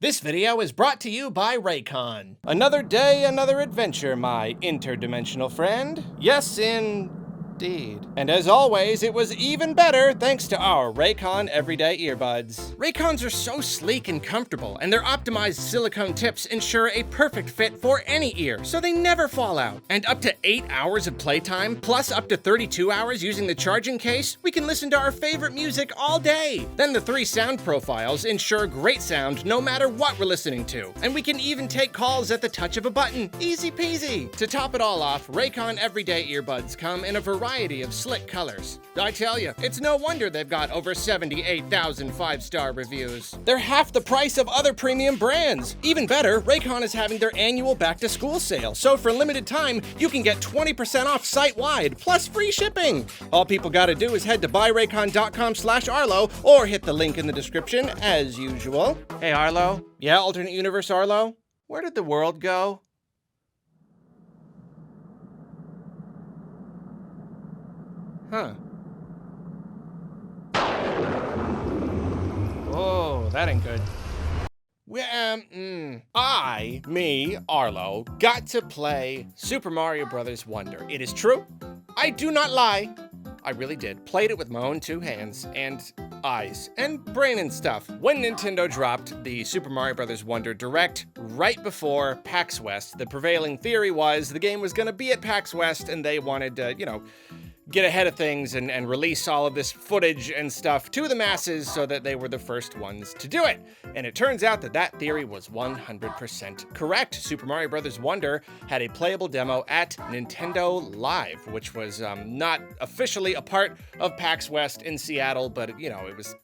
This video is brought to you by Raycon. Another day, another adventure, my interdimensional friend. Yes, indeed. And as always, it was even better thanks to our Raycon everyday earbuds. Raycons are so sleek and comfortable, and their optimized silicone tips ensure a perfect fit for any ear, so they never fall out. And up to 8 hours of playtime, plus up to 32 hours using the charging case, we can listen to our favorite music all day. Then the 3 sound profiles ensure great sound no matter what we're listening to. And we can even take calls at the touch of a button. Easy peasy. To top it all off, Raycon everyday earbuds come in a variety of slick colors. I tell you, it's no wonder they've got over 78,000 5-star reviews. They're half the price of other premium brands. Even better, Raycon is having their annual back-to-school sale, so for a limited time, you can get 20% off site-wide, plus free shipping. All people gotta do is head to buyraycon.com/Arlo or hit the link in the description, as usual. Hey, Arlo? Yeah, alternate universe Arlo? Where did the world go? Huh. Oh, that ain't good. Arlo, got to play Super Mario Bros. Wonder. It is true. I do not lie. I really did. Played it with my own 2 hands and eyes and brain and stuff. When Nintendo dropped the Super Mario Bros. Wonder Direct right before PAX West, the prevailing theory was the game was gonna be at PAX West and they wanted to, get ahead of things and release all of this footage and stuff to the masses so that they were the first ones to do it. And it turns out that that theory was 100% correct. Super Mario Bros. Wonder had a playable demo at Nintendo Live, which was not officially a part of PAX West in Seattle, but it was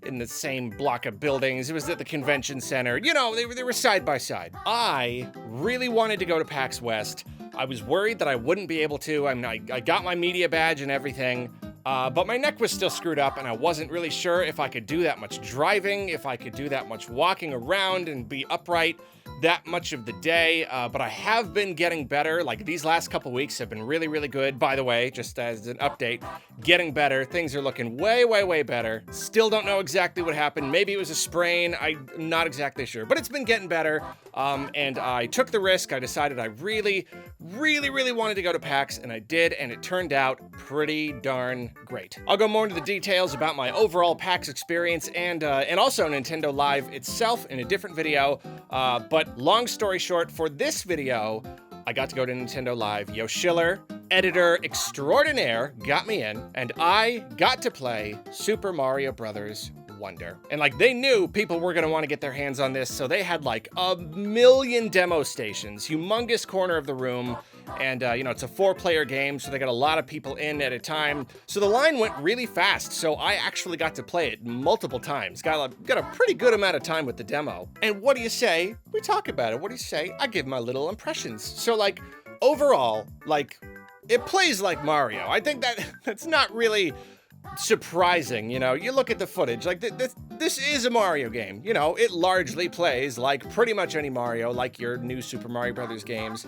in the same block of buildings. It was at the convention center. They were side by side. I really wanted to go to PAX West. I was worried that I wouldn't be able to. I mean, I got my media badge and everything, but my neck was still screwed up and I wasn't really sure if I could do that much driving, if I could do that much walking around and be upright that much of the day, but I have been getting better. Like, these last couple weeks have been really, really good. By the way, just as an update, getting better. Things are looking way, way, way better. Still don't know exactly what happened. Maybe it was a sprain. I'm not exactly sure, but it's been getting better. And I took the risk. I decided I really, really, really wanted to go to PAX, and I did, and it turned out pretty darn great. I'll go more into the details about my overall PAX experience and also Nintendo Live itself in a different video, but long story short, for this video, I got to go to Nintendo Live. Yo Schiller, editor extraordinaire, got me in, and I got to play Super Mario Bros. Wonder. And they knew people were gonna want to get their hands on this, so they had like a million demo stations, humongous corner of the room, and it's a 4-player game, so they got a lot of people in at a time. So the line went really fast, so I actually got to play it multiple times. Got a pretty good amount of time with the demo. And what do you say? We talk about it. What do you say? I give my little impressions. So overall, it plays like Mario. I think that's not really surprising. You look at the footage, this is a Mario game. It largely plays like pretty much any Mario, like your new Super Mario Brothers games.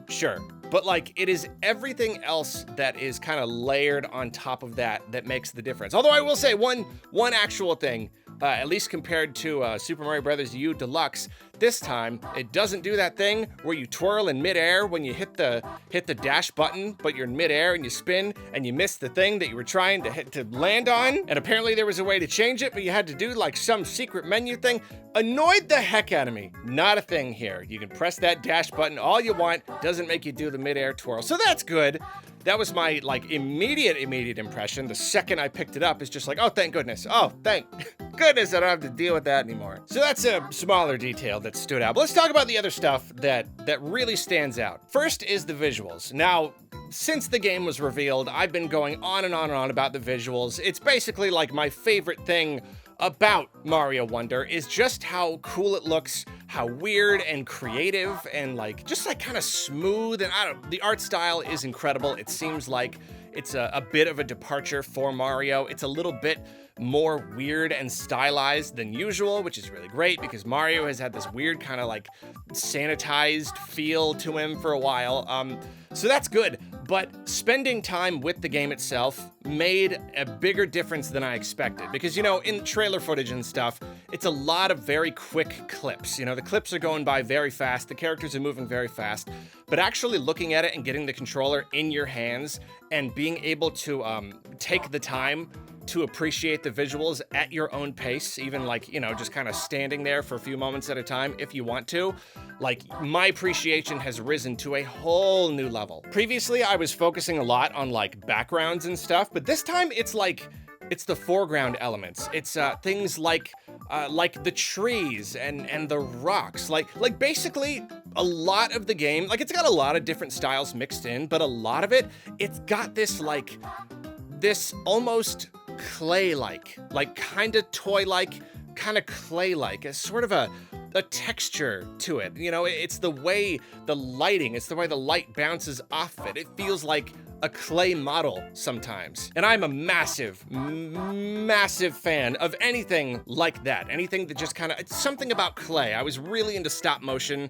Sure, but it is everything else that is kind of layered on top of that makes the difference. Although I will say one actual thing, at least compared to Super Mario Bros. U Deluxe, this time it doesn't do that thing where you twirl in midair when you hit the dash button, but you're in midair and you spin and you miss the thing that you were trying to land on. And apparently there was a way to change it, but you had to do some secret menu thing. Annoyed the heck out of me. Not a thing here. You can press that dash button all you want. Doesn't make you do the midair twirl. So that's good. That was my immediate impression. The second I picked it up, it's just oh, thank goodness. Oh, thank goodness I don't have to deal with that anymore. So that's a smaller detail that stood out. But let's talk about the other stuff that really stands out. First is the visuals. Now, since the game was revealed, I've been going on and on and on about the visuals. It's basically my favorite thing about Mario Wonder is just how cool it looks, how weird and creative and just kind of smooth, and the art style is incredible. It seems like it's a bit of a departure for Mario. It's a little bit more weird and stylized than usual, which is really great because Mario has had this weird kind of sanitized feel to him for a while. So that's good. but spending time with the game itself made a bigger difference than I expected. Because, you know, in trailer footage and stuff, it's a lot of very quick clips. You know, the clips are going by very fast, the characters are moving very fast, but actually looking at it and getting the controller in your hands and being able to take the time to appreciate the visuals at your own pace, even like, you know, just kind of standing there for a few moments at a time if you want to. Like, my appreciation has risen to a whole new level. Previously, I was focusing a lot on like backgrounds and stuff, but this time it's like, it's the foreground elements. It's things like the trees and the rocks. Like basically a lot of the game, like it's got a lot of different styles mixed in, but a lot of it, it's got this like, this almost clay-like, like kind of toy-like, kind of clay-like, a sort of a texture to it. You know, it's the way the lighting, it's the way the light bounces off it. It feels like a clay model sometimes. And I'm a massive, massive fan of anything like that. Anything that just kind of, it's something about clay. I was really into stop motion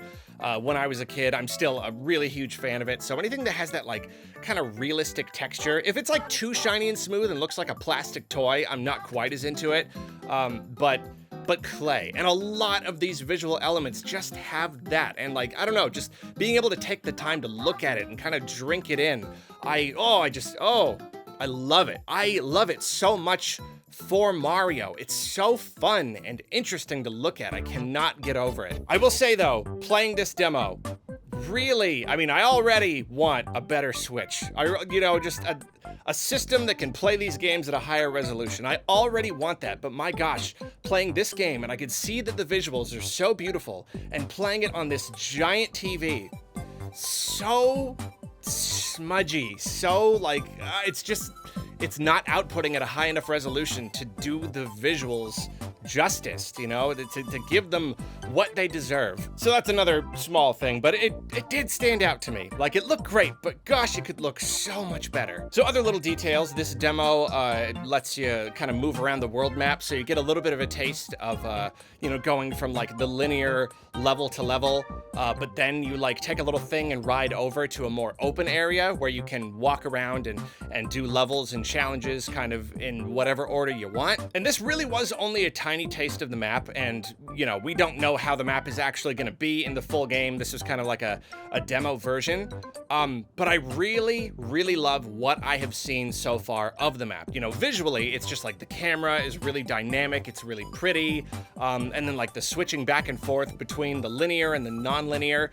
when I was a kid. I'm still a really huge fan of it. So anything that has that like kind of realistic texture, if it's like too shiny and smooth and looks like a plastic toy, I'm not quite as into it. But clay. And a lot of these visual elements just have that. And like, I don't know, just being able to take the time to look at it and kind of drink it in. I love it. I love it so much for Mario. It's so fun and interesting to look at. I cannot get over it. I will say though, playing this demo, really, I mean, I already want a better Switch. Just a system that can play these games at a higher resolution. I already want that, but my gosh, playing this game, and I could see that the visuals are so beautiful, and playing it on this giant TV, so smudgy, so like, it's not outputting at a high enough resolution to do the visuals justice, you know, to give them what they deserve. So that's another small thing, but it did stand out to me. Like, it looked great, but gosh, it could look so much better. So other little details, this demo lets you kind of move around the world map, so you get a little bit of a taste of, going from like the linear level to level, but then you like take a little thing and ride over to a more open area where you can walk around and do levels and challenges kind of in whatever order you want. And this really was only a tiny taste of the map, and you know, we don't know how the map is actually going to be in the full game. This is kind of like a demo version, but I really, really love what I have seen so far of the map. You know, visually, it's just like the camera is really dynamic, it's really pretty, and then like the switching back and forth between the linear and the non-linear,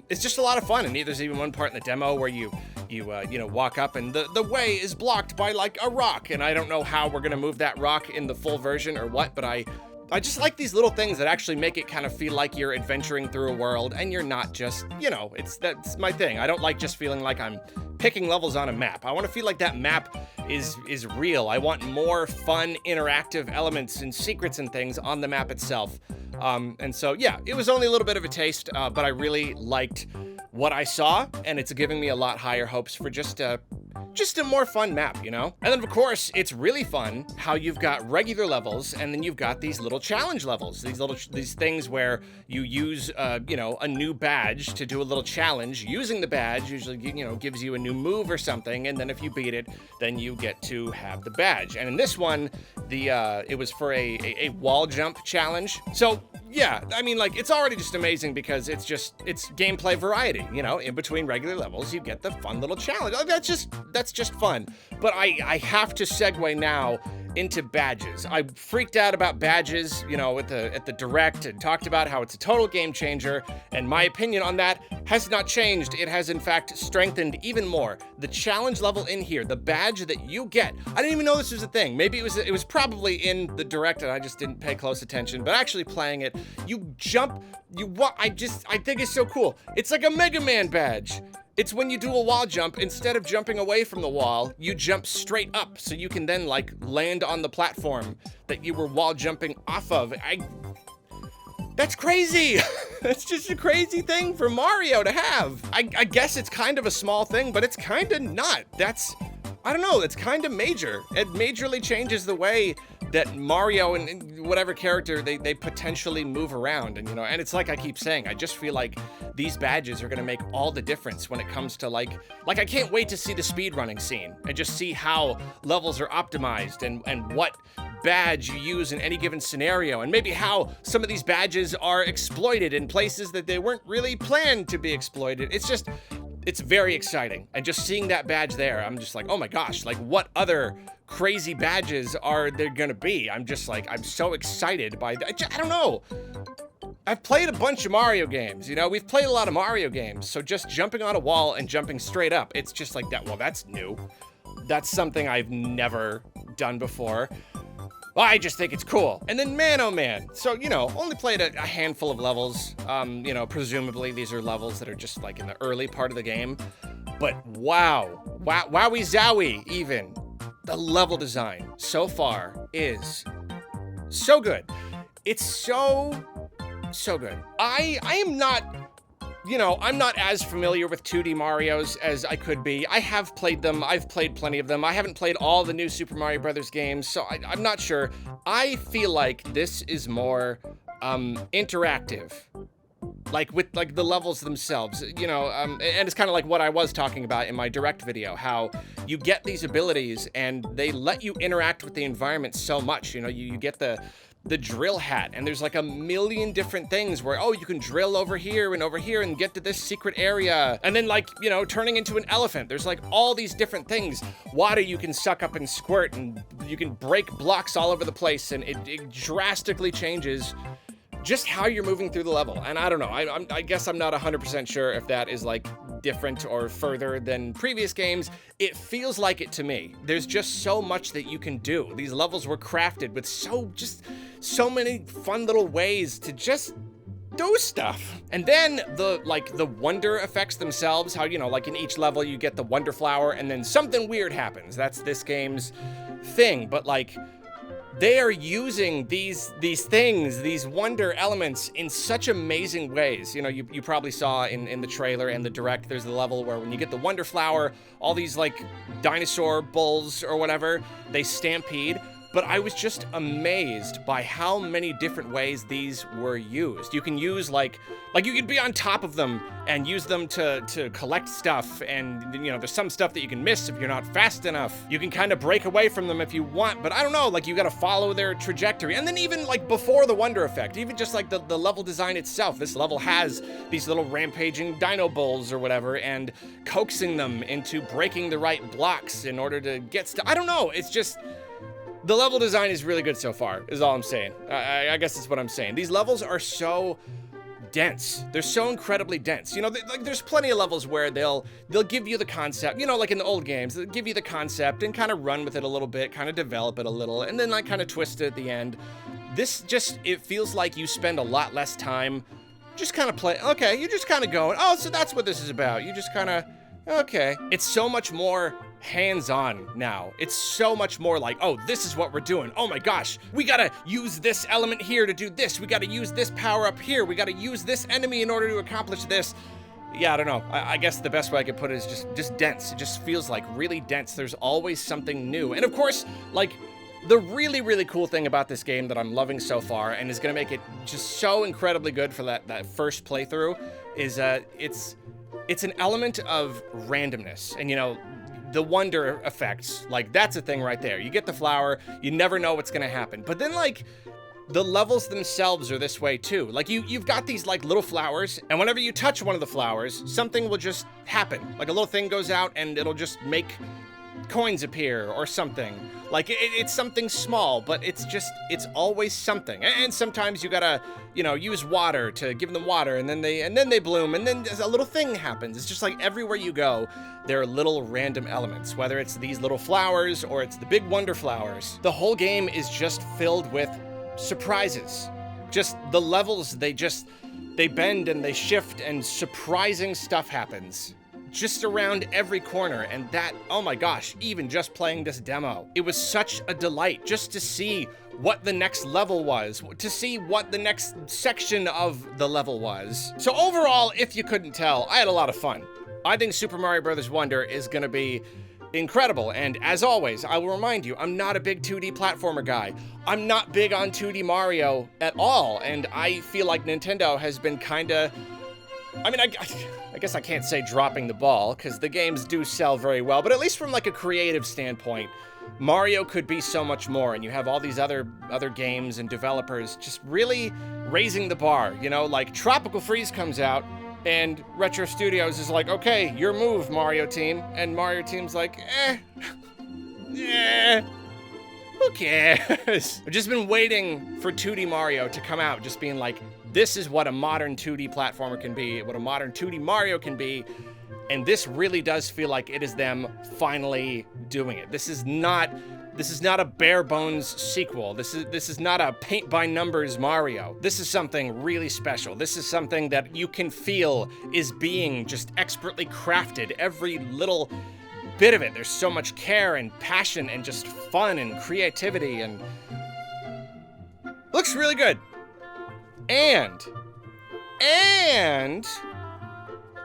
it's just a lot of fun. And there's even one part in the demo where you walk up and the way is blocked by like a rock, and I don't know how we're gonna move that rock in the full version or what, but I just like these little things that actually make it kind of feel like you're adventuring through a world and you're not just, that's my thing. I don't like just feeling like I'm picking levels on a map. I want to feel like that map is real. I want more fun, interactive elements and secrets and things on the map itself. And so, yeah, it was only a little bit of a taste, but I really liked what I saw, and it's giving me a lot higher hopes for just a more fun map, you know? And then of course, it's really fun how you've got regular levels and then you've got these little challenge levels, these things where you use, a new badge to do a little challenge. Using the badge usually, gives you a new move or something, and then if you beat it, then you get to have the badge. And in this one, it was for a wall jump challenge. So yeah, I mean, like, it's already just amazing because it's gameplay variety, in between regular levels, you get the fun little challenge. Oh, that's just fun. But I have to segue now into badges. I freaked out about badges, at the Direct, and talked about how it's a total game changer, and my opinion on that has not changed. It has in fact strengthened even more. The challenge level in here, the badge that you get, I didn't even know this was a thing. Maybe it was probably in the Direct and I just didn't pay close attention, but actually playing it, you jump, I think it's so cool. It's like a Mega Man badge. It's when you do a wall jump, instead of jumping away from the wall, you jump straight up, so you can then like land on the platform that you were wall jumping off of. That's crazy. That's just a crazy thing for Mario to have. I guess it's kind of a small thing, but it's kind of not. I don't know, it's kind of major. It majorly changes the way that Mario and whatever character they potentially move around. And, you know, and it's like I keep saying, I just feel like these badges are gonna make all the difference when it comes to like I can't wait to see the speedrunning scene and just see how levels are optimized and what badge you use in any given scenario, and maybe how some of these badges are exploited in places that they weren't really planned to be exploited. It's very exciting. And just seeing that badge there, I'm just like, oh my gosh, like what other crazy badges are there gonna be? I'm just like, I'm so excited by that. I don't know. I've played a bunch of Mario games, you know, we've played a lot of Mario games, so just jumping on a wall and jumping straight up, it's just like that, well, that's new. That's something I've never done before. Well, I just think it's cool. And then, man, oh man. So, you know, only played a handful of levels. You know, presumably these are levels that are just like in the early part of the game. But wow, wowie zowie even. The level design so far is so good. It's so good. I am not, you know, I'm not as familiar with 2D Marios as I could be. I have played them. I've played plenty of them. I haven't played all the new Super Mario Brothers games, so I'm not sure. I feel like this is more interactive. Like with like the levels themselves, you know, and it's kind of like what I was talking about in my direct video, how you get these abilities and they let you interact with the environment so much. You know, you get the drill hat, and there's like a million different things where, oh, you can drill over here and get to this secret area. And then, like, you know, turning into an elephant, there's like all these different things. Water you can suck up and squirt, and you can break blocks all over the place, and it drastically changes just how you're moving through the level. And I don't know, I guess I'm not 100% sure if that is like different or further than previous games. It feels like it to me. There's just so much that you can do. These levels were crafted with so many fun little ways to just do stuff. And then the wonder effects themselves, how, you know, like in each level you get the wonder flower and then something weird happens. That's this game's thing. But like, they are using these things, these wonder elements in such amazing ways. You know, you probably saw in the trailer and the direct, there's the level where when you get the wonder flower, all these like dinosaur bulls or whatever, they stampede. But I was just amazed by how many different ways these were used. You can use like you could be on top of them and use them to collect stuff, and you know, there's some stuff that you can miss if you're not fast enough. You can kind of break away from them if you want, but I don't know, like you gotta follow their trajectory. And then even like before the wonder effect, even just like the level design itself, this level has these little rampaging dino bulls or whatever, and coaxing them into breaking the right blocks in order to get stuff. I don't know, it's just, the level design is really good so far, is all I'm saying. I guess that's what I'm saying. These levels are so dense. They're so incredibly dense. You know, like there's plenty of levels where they'll give you the concept, you know, like in the old games, they'll give you the concept and kind of run with it a little bit, kind of develop it a little, and then like kind of twist it at the end. This just, it feels like you spend a lot less time just kind of play. Okay, you're just kind of going, oh, so that's what this is about. You just kind of, okay. It's so much more hands-on now. It's so much more like, oh, this is what we're doing. Oh my gosh, we gotta use this element here to do this. We gotta use this power up here. We gotta use this enemy in order to accomplish this. Yeah, I don't know. I guess the best way I could put it is just dense. It just feels like really dense. There's always something new. And of course, like, the really, really cool thing about this game that I'm loving so far and is gonna make it just so incredibly good for that first playthrough is it's an element of randomness. And you know, the wonder effects, like that's a thing right there. You get the flower, you never know what's gonna happen. But then like, the levels themselves are this way too. Like you've got these like little flowers, and whenever you touch one of the flowers, something will just happen. Like a little thing goes out and it'll just make coins appear or something. Like it's something small, but it's always something. And sometimes you gotta, you know, use water to give them water, and then they bloom, and then a little thing happens. It's just like everywhere you go, there are little random elements, whether it's these little flowers or it's the big wonder flowers. The whole game is just filled with surprises. Just the levels, they bend and they shift, and surprising stuff happens just around every corner. And that, oh my gosh, even just playing this demo, it was such a delight just to see what the next level was, to see what the next section of the level was. So overall, if you couldn't tell, I had a lot of fun. I think Super Mario Bros. Wonder is gonna be incredible. And as always, I will remind you, I'm not a big 2D platformer guy. I'm not big on 2D Mario at all, and I feel like Nintendo has been kinda... I mean, I guess I can't say dropping the ball, because the games do sell very well, but at least from like a creative standpoint, Mario could be so much more, and you have all these other games and developers just really raising the bar, you know? Like, Tropical Freeze comes out, and Retro Studios is like, okay, your move, Mario Team. And Mario Team's like, who cares? I've just been waiting for 2D Mario to come out, just being like, this is what a modern 2D platformer can be, what a modern 2D Mario can be. And this really does feel like it is them finally doing it. This is not a bare bones sequel. This is not a paint by numbers Mario. This is something really special. This is something that you can feel is being just expertly crafted. Every little bit of it. There's so much care and passion and just fun and creativity, and looks really good. And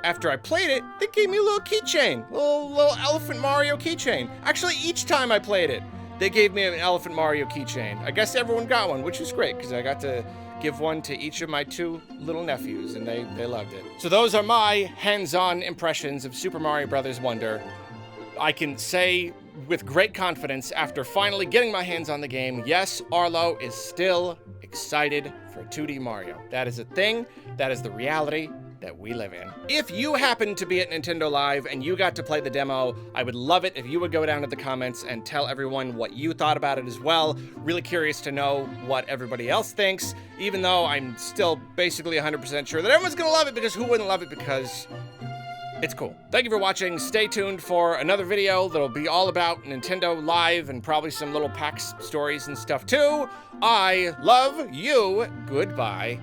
after I played it, they gave me a little keychain, a little Elephant Mario keychain. Actually, each time I played it, they gave me an Elephant Mario keychain. I guess everyone got one, which was great, because I got to give one to each of my 2 little nephews, and they loved it. So those are my hands-on impressions of Super Mario Bros. Wonder. I can say with great confidence, after finally getting my hands on the game, yes, Arlo is still excited for 2D Mario. That is a thing. That is the reality that we live in. If you happen to be at Nintendo Live and you got to play the demo, I would love it if you would go down to the comments and tell everyone what you thought about it as well. Really curious to know what everybody else thinks, even though I'm still basically 100% sure that everyone's gonna love it, because who wouldn't love it? Because it's cool. Thank you for watching. Stay tuned for another video that'll be all about Nintendo Live and probably some little PAX stories and stuff too. I love you. Goodbye.